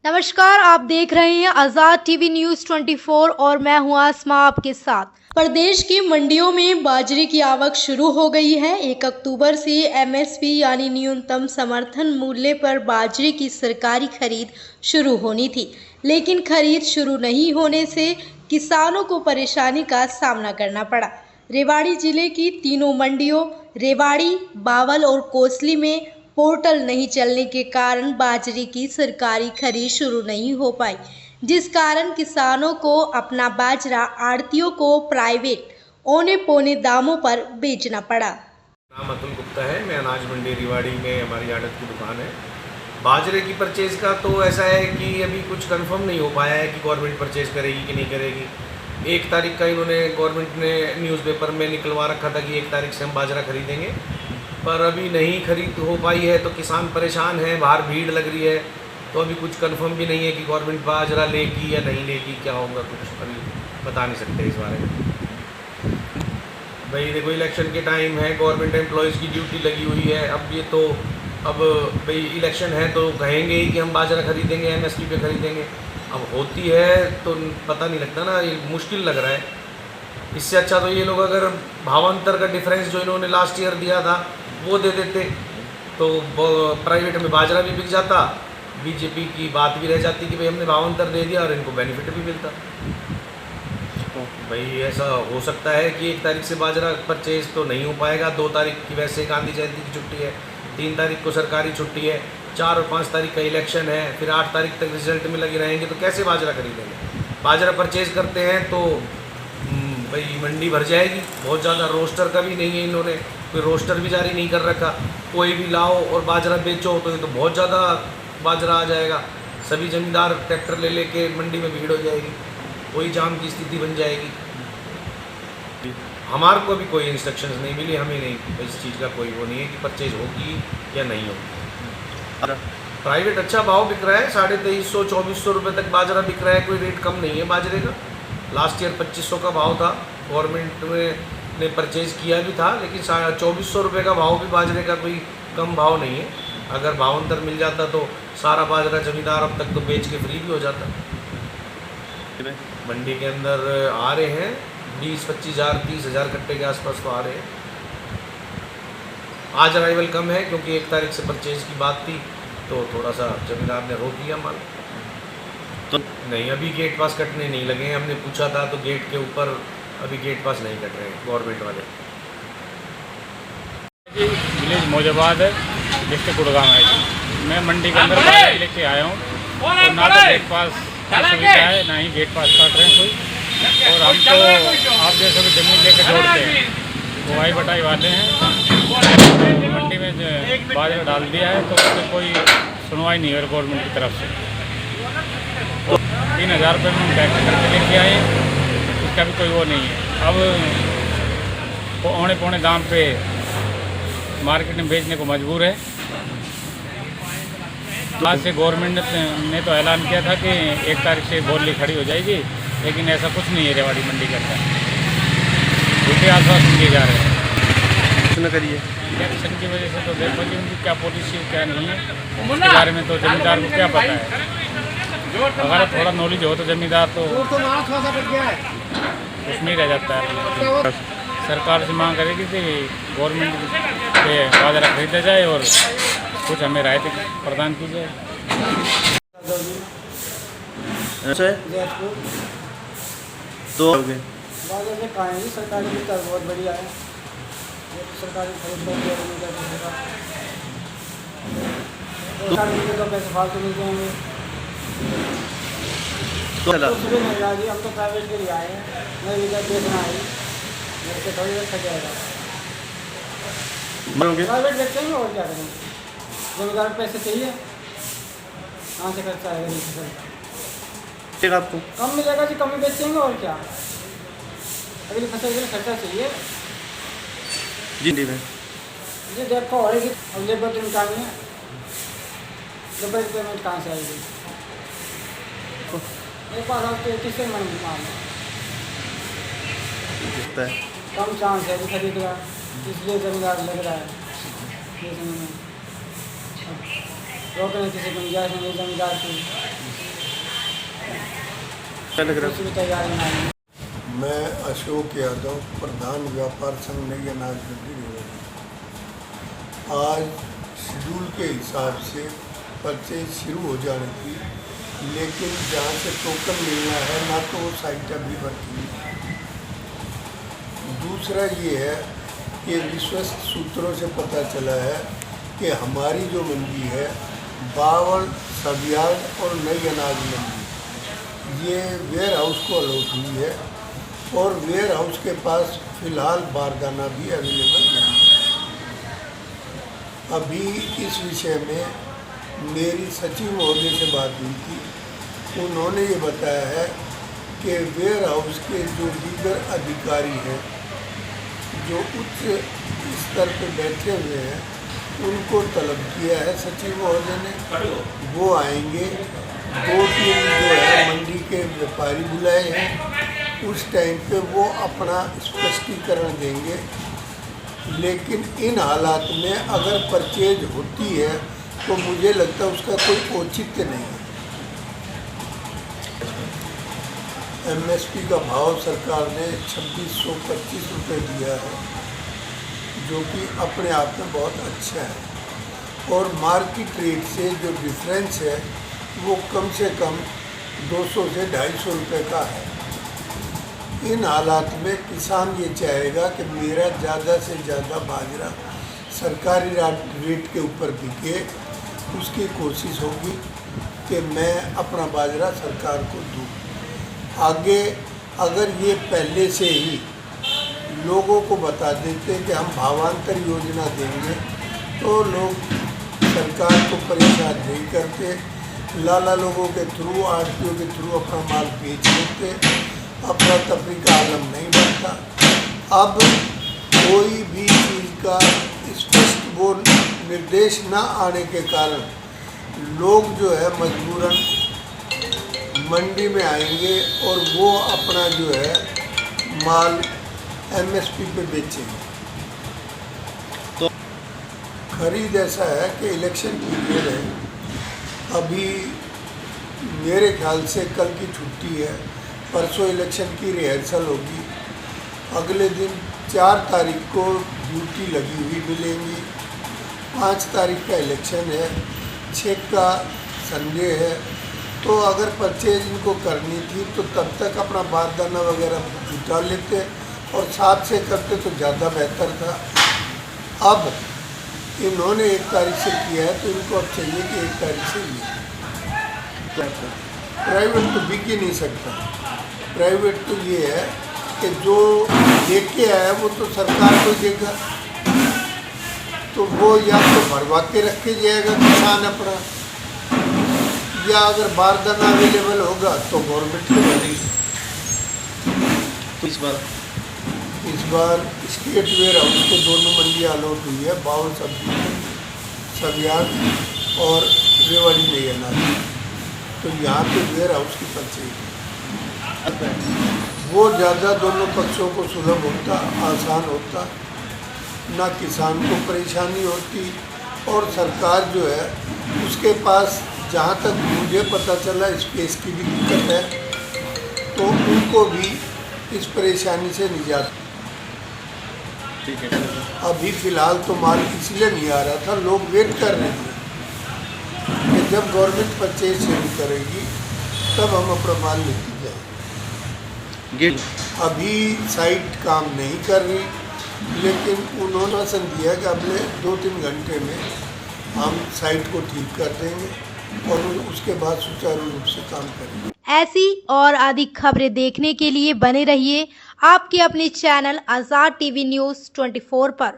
नमस्कार, आप देख रहे हैं आजाद टीवी न्यूज 24 और मैं हूं आसमा आपके साथ। प्रदेश की मंडियों में बाजरे की आवक शुरू हो गई है। 1 अक्टूबर से एमएसपी यानी न्यूनतम समर्थन मूल्य पर बाजरे की सरकारी खरीद शुरू होनी थी, लेकिन खरीद शुरू नहीं होने से किसानों को परेशानी का सामना करना पड़ा। रेवाड़ी जिले की तीनों मंडियों रेवाड़ी, बावल और कोसली में पोर्टल नहीं चलने के कारण बाजरे की सरकारी खरीद शुरू नहीं हो पाई, जिस कारण किसानों को अपना बाजरा आड़तियों को प्राइवेट औने पौने दामों पर बेचना पड़ा। नाम अतुल गुप्ता है। मैं अनाज मंडी रेवाड़ी में हमारी आड़त की दुकान है। बाजरे की परचेज़ का तो ऐसा है कि अभी कुछ कंफर्म नहीं हो पाया है कि गवर्नमेंट परचेज़ करेगी कि नहीं करेगी। 1 तारीख का इन्होंने गवर्नमेंट ने न्यूज़पेपर में निकलवा रखा था कि 1 तारीख से हम बाजरा खरीदेंगे, पर अभी नहीं खरीद हो पाई है तो किसान परेशान है, बाहर भीड़ लग रही है। तो अभी कुछ कंफर्म भी नहीं है कि गवर्नमेंट बाजरा लेगी या नहीं लेगी, क्या होगा कुछ अभी बता नहीं सकते इस बारे में। भाई देखो, इलेक्शन के टाइम है, गवर्नमेंट एम्प्लॉयज़ की ड्यूटी लगी हुई है। अब भाई इलेक्शन है तो कहेंगे ही कि हम बाजरा खरीदेंगे, एमएसपी पे खरीदेंगे। अब होती है तो पता नहीं लगता ना, ये मुश्किल लग रहा है। इससे अच्छा तो ये लोग अगर भावांतर का डिफरेंस जो इन्होंने लास्ट ईयर दिया था वो दे देते तो प्राइवेट में बाजरा भी बिक जाता, बीजेपी की बात भी रह जाती कि भाई हमने भावांतर दे दिया और इनको बेनिफिट भी मिलता। भाई ऐसा हो सकता है कि 1 तारीख से बाजरा परचेज तो नहीं हो पाएगा। 2 तारीख की वैसे गांधी जयंती की छुट्टी है, 3 तारीख को सरकारी छुट्टी है, 4 और 5 तारीख का इलेक्शन है, फिर 8 तारीख तक रिजल्ट में लगे रहेंगे तो कैसे बाजरा खरीदेंगे। बाजरा परचेज करते हैं तो भाई मंडी भर जाएगी। बहुत ज़्यादा रोस्टर का भी नहीं है, इन्होंने कोई रोस्टर भी जारी नहीं कर रखा। कोई भी लाओ और बाजरा बेचो तो ये तो बहुत ज़्यादा बाजरा आ जाएगा। सभी ज़मींदार ट्रैक्टर ले लेके मंडी में भीड़ हो जाएगी, वही जाम की स्थिति बन जाएगी। हमारे को भी कोई इंस्ट्रक्शंस नहीं मिली, हमें नहीं इस चीज़ का कोई वो नहीं है कि परचेज होगी या नहीं होगी। प्राइवेट अच्छा भाव बिक रहा है, 2350-2400 रुपये तक बाजरा बिक रहा है, कोई रेट कम नहीं है बाजरे का। लास्ट ईयर 2500 का भाव था, गवर्नमेंट ने परचेज़ किया भी था, लेकिन 2400 रुपये का भाव भी बाजरे का कोई कम भाव नहीं है। अगर भावांतर मिल जाता तो सारा बाजरा जमींदार अब तक तो बेच के फ्री भी हो जाता। मंडी के अंदर आ रहे हैं 20-25 हज़ार 30 हज़ार कट्टे के आसपास तो आ रहे हैं। आज अराइवल कम है क्योंकि 1 तारीख से परचेज की बात थी तो थोड़ा सा जमींदार ने रोक लिया माल। तो नहीं, अभी गेट पास कटने नहीं लगे हैं। हमने पूछा था तो गेट के ऊपर अभी गेट पास नहीं कट रहे हैं गवर्नमेंट वाले। विलेज मौजाबाद है, डिस्ट्रिक्ट गुड़गांव है जी। मैं मंडी के अंदर बाजरा लेके आया हूँ और ना तो गेट पास की सुविधा है, ना ही गेट पास काट रहे हैं कोई। और हम तो आप जैसे भी ज़मीन लेकर जोड़ते हैं, बुआई बटाई वाले हैं, तो मंडी में बाजरा डाल दिया है तो उससे कोई सुनवाई नहीं है गवर्नमेंट की तरफ से। तो 3000 रुपये में टैक्स करके लेके आए, उसका भी कोई वो नहीं है। अब औने पौने दाम पे मार्केट में बेचने को मजबूर है। आज से गवर्नमेंट ने तो ऐलान किया था कि 1 तारीख से बोली खड़ी हो जाएगी, लेकिन ऐसा कुछ नहीं है। रेवाड़ी मंडी के अंदर झूठे आश्वासन दिए जा रहे हैं। करिए इलेक्शन की वजह से तो देखो जी उनकी क्या पॉलिसी क्या नहीं है, उसके बारे में तो जमींदार को क्या पता है। अगर थोड़ा नॉलेज हो तो जमींदार तो उसमें ही रह जाता है। सरकार से मांग करेगी कि गवर्नमेंट से बाजरा खरीदा जाए और कुछ हमें राहत प्रदान की जाए। तो बाजार से कहाँ है, सरकारी की तरफ बहुत बढ़िया है। ये तो सरकारी खरीद तो पैसे फालतू मिल जाएंगे तो कुछ भी नहीं रहा जी। हम तो प्राइवेट के लिए आए हैं, मैं भी बेचना आई, मेरे से थोड़ी रखा जाएगा। प्राइवेट बेचेंगे और क्या करेंगे, जमींदार को पैसे चाहिए, कहाँ से खर्चा आएगा नहीं फसल आपको कम मिलेगा जी, कम ही बेचेंगे और क्या। अगली फसल के लिए खर्चा चाहिए जी। में जी देखो होगी, अब लेबर तो निकालनी है, लेबर की पेमेंट कहाँ से आएगी। मेरे पास आपके किससे मन माल कम चांस है कि खरीदेगा, इसलिए जमींदार लग रहा है ये समय में। रोकने किसी गुंजाइश नहीं जमींदार की। क्या लग रहा कुछ भी तैयारी नहीं है। मैं अशोक यादव, प्रधान व्यापार संघ नई अनाज मंडी रेवाड़ी। आज शेड्यूल के हिसाब से परचेज शुरू हो जाने थी, लेकिन जहाँ से टोकन मिलना है ना तो वो साइट अभी वर्किंग है। दूसरा ये है कि विश्वस्त सूत्रों से पता चला है कि हमारी जो मंडी है बावल, सबियाल और नई अनाज मंडी, ये वेयर हाउस को अलॉट हुई है और वेयर हाउस के पास फ़िलहाल बारदाना भी अवेलेबल नहीं है। अभी इस विषय में मेरी सचिव महोदय से बात हुई थी। उन्होंने ये बताया है कि वेयर हाउस के जो दीगर अधिकारी हैं, जो उच्च स्तर पर बैठे हुए हैं, उनको तलब किया है सचिव महोदय ने, वो आएंगे। 2-3 जो है मंडी के व्यापारी बुलाए हैं, उस टाइम पे वो अपना स्पष्टीकरण देंगे। लेकिन इन हालात में अगर परचेज होती है तो मुझे लगता है उसका कोई औचित्य नहीं है। MSP का भाव सरकार ने 2625 रुपये दिया है, जो कि अपने आप में बहुत अच्छा है, और मार्केट रेट से जो डिफरेंस है वो कम से कम 200 से 250 रुपये का है। इन हालात में किसान ये चाहेगा कि मेरा ज़्यादा से ज़्यादा बाजरा सरकारी रेट के ऊपर बिके। उसकी कोशिश होगी कि मैं अपना बाजरा सरकार को दूँ। आगे अगर ये पहले से ही लोगों को बता देते कि हम भावांतर योजना देंगे तो लोग सरकार को परेशान नहीं करते, लाला लोगों के थ्रू, RTO के थ्रू अपना माल बेच लेते, अपना तफरी का आलम नहीं बनता। अब कोई भी चीज़ का स्पष्ट वो निर्देश न आने के कारण लोग जो है मजबूरन मंडी में आएंगे और वो अपना जो है माल MSP पे बेचेंगे। तो खरीद ऐसा है कि इलेक्शन पीरियड है, अभी मेरे ख्याल से कल की छुट्टी है, परसों इलेक्शन की रिहर्सल होगी, अगले दिन 4 तारीख को ड्यूटी लगी हुई मिलेंगी, 5 तारीख का इलेक्शन है, 6 का संडे है। तो अगर परचेज इनको करनी थी तो तब तक अपना बारदाना वगैरह जुटा लेते और साथ से करते तो ज़्यादा बेहतर था। अब इन्होंने 1 तारीख से किया है तो इनको अब चाहिए कि 1 तारीख से ही। प्राइवेट तो बिक ही नहीं सकता। प्राइवेट तो ये है कि जो लेके आया वो तो सरकार को देगा, तो वो या तो भरवा के रखे जाएगा किसान अपना, या अगर बारदाना अवेलेबल होगा तो गवर्नमेंट को देगी। तो इस बार स्टेट वेयर हाउस को दोनों मंडियाँ अलॉट हुई है, बावल, सबियाल और रेवाड़ी नई अनाज। तो यहाँ पे वेयर हाउस की परचेज वो ज़्यादा दोनों पक्षों को सुलभ होता, आसान होता, ना किसान को परेशानी होती, और सरकार जो है उसके पास जहाँ तक मुझे पता चला स्पेस की भी दिक्कत है, तो उनको भी इस परेशानी से निजात। ठीक है। अभी फ़िलहाल तो माल इसलिए नहीं आ रहा था, लोग वेट कर रहे थे कि जब गवर्नमेंट परचेज शुरू करेगी तब हम अपना माल लेके जाएंगे। अभी साइट काम नहीं कर रही, लेकिन उन्होंने वचन दिया कि अगले 2-3 घंटे में हम साइट को ठीक कर देंगे और उसके बाद सुचारू रूप से काम करेंगे। ऐसी और अधिक खबरें देखने के लिए बने रहिए आपके अपने चैनल आज़ाद TV News 24 पर।